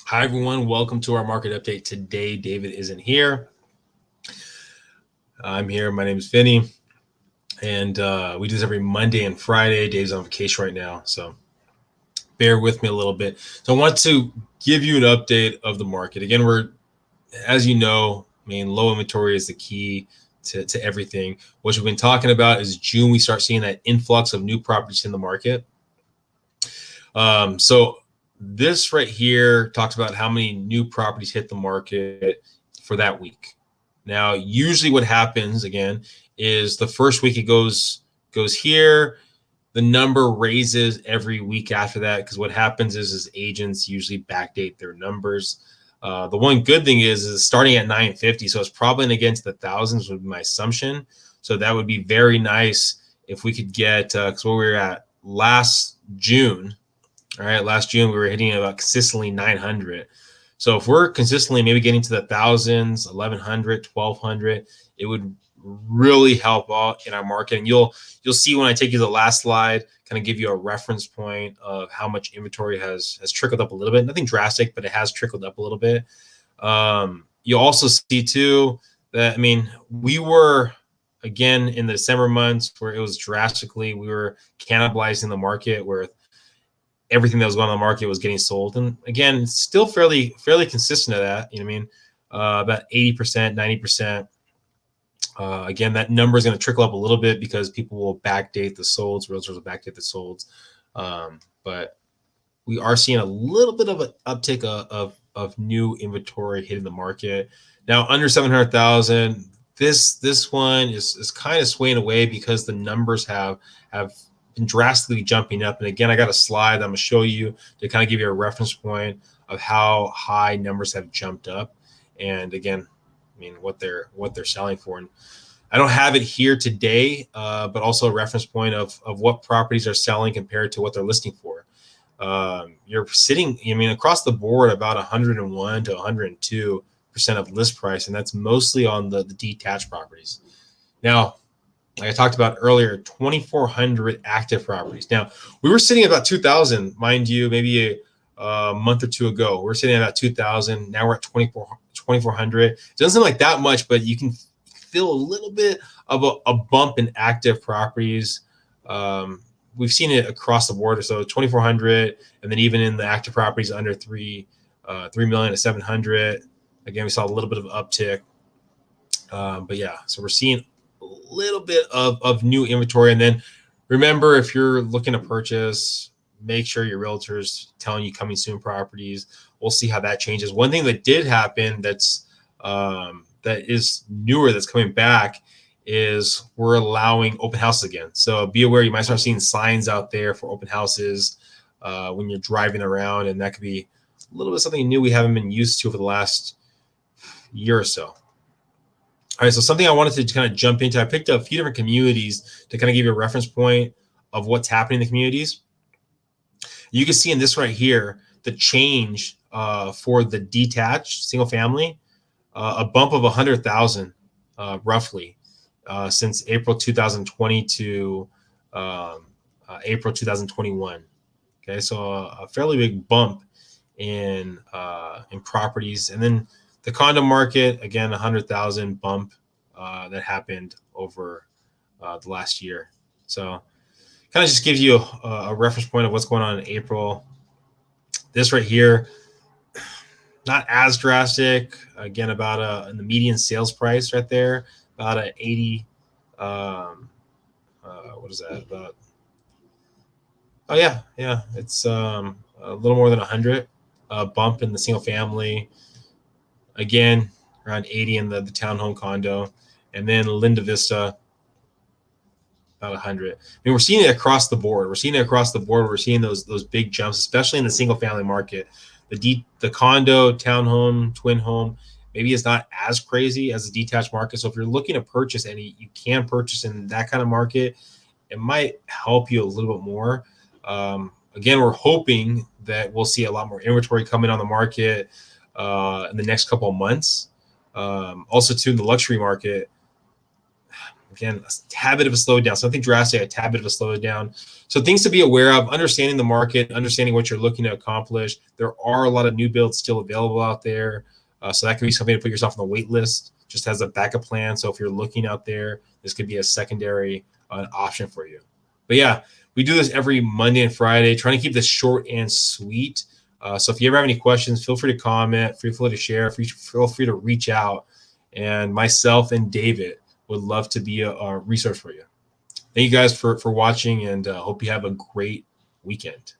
Hi, everyone. Welcome to our market update. Today, David isn't here. I'm here. My name is Vinnie, and we do this every Monday and Friday. Dave's on vacation right now, so bear with me a little bit. So I want to give you an update of the market. Again, as you know, low inventory is the key to everything. What we've been talking about is June, we start seeing that influx of new properties in the market. So this right here talks about how many new properties hit the market for that week. Now, usually what happens again is the first week it goes here. The number raises every week after that because what happens is agents usually backdate their numbers. The one good thing is starting at 950, so it's probably against the thousands would be my assumption. So that would be very nice if we could get because what we were at last June. All right, last June we were hitting about consistently 900. So if we're consistently maybe getting to the thousands, 1100, 1200, it would really help out in our market. And you'll see when I take you to the last slide, kind of give you a reference point of how much inventory has trickled up a little bit. Nothing drastic, but it has trickled up a little bit. You'll also see too that we were again in the December months where it was drastically we were cannibalizing the market where everything that was going on the market was getting sold. And again, it's still fairly consistent at that, about 80%, 90%. Again, that number is going to trickle up a little bit because people will backdate the solds, realtors will backdate the solds. But we are seeing a little bit of an uptick of new inventory hitting the market. Now, under 700,000, this one is kind of swaying away because the numbers have been drastically jumping up. And again, I got a slide that I'm going to show you to kind of give you a reference point of how high numbers have jumped up. And again, what they're selling for. And I don't have it here today, but also a reference point of what properties are selling compared to what they're listing for. You're sitting, across the board about 101 to 102% of list price, and that's mostly on the detached properties. Now, like I talked about earlier, 2,400 active properties. Now, we were sitting at about 2,000, mind you, maybe a month or two ago. We're sitting at about 2,000. Now we're at 2,400. It doesn't seem like that much, but you can feel a little bit of a bump in active properties. We've seen it across the board. So 2,400, and then even in the active properties under 3 million to 700. Again, we saw a little bit of uptick. But yeah, so we're seeing a little bit of new inventory. And then remember, if you're looking to purchase, make sure your realtor's telling you coming soon properties. We'll see how that changes. One thing that did happen that is newer, that's coming back, is we're allowing open houses again. So be aware, you might start seeing signs out there for open houses when you're driving around, and that could be a little bit something new we haven't been used to for the last year or so. All right, so something I wanted to kind of jump into, I picked up a few different communities to kind of give you a reference point of what's happening in the communities. You can see in this right here, the change for the detached single family, a bump of 100,000 roughly since April 2020 to April 2021. Okay, so a fairly big bump in properties. And then the condo market, again, 100,000 bump that happened over the last year. So kind of just gives you a reference point of what's going on in April. This right here, not as drastic. Again, about in the median sales price right there, about an 80. What is that? About? Oh yeah, it's a little more than 100 bump in the single family. Again, around 80 in the townhome condo, and then Linda Vista, about 100. We're seeing it across the board. We're seeing those big jumps, especially in the single family market. The condo, townhome, twin home, maybe it's not as crazy as the detached market. So if you're looking to purchase any, you can purchase in that kind of market. It might help you a little bit more. Again, we're hoping that we'll see a lot more inventory coming on the market in the next couple of months. Also, too, in the luxury market, again, a tad bit of a slowdown. Something drastic, a tad bit of a slowdown. So things to be aware of, understanding the market, understanding what you're looking to accomplish. There are a lot of new builds still available out there. So that could be something to put yourself on the wait list just as a backup plan. So if you're looking out there, this could be a secondary option for you. But yeah, we do this every Monday and Friday, trying to keep this short and sweet. So if you ever have any questions, feel free to comment, feel free to share, feel free to reach out. And myself and David would love to be a resource for you. Thank you guys for watching, and hope you have a great weekend.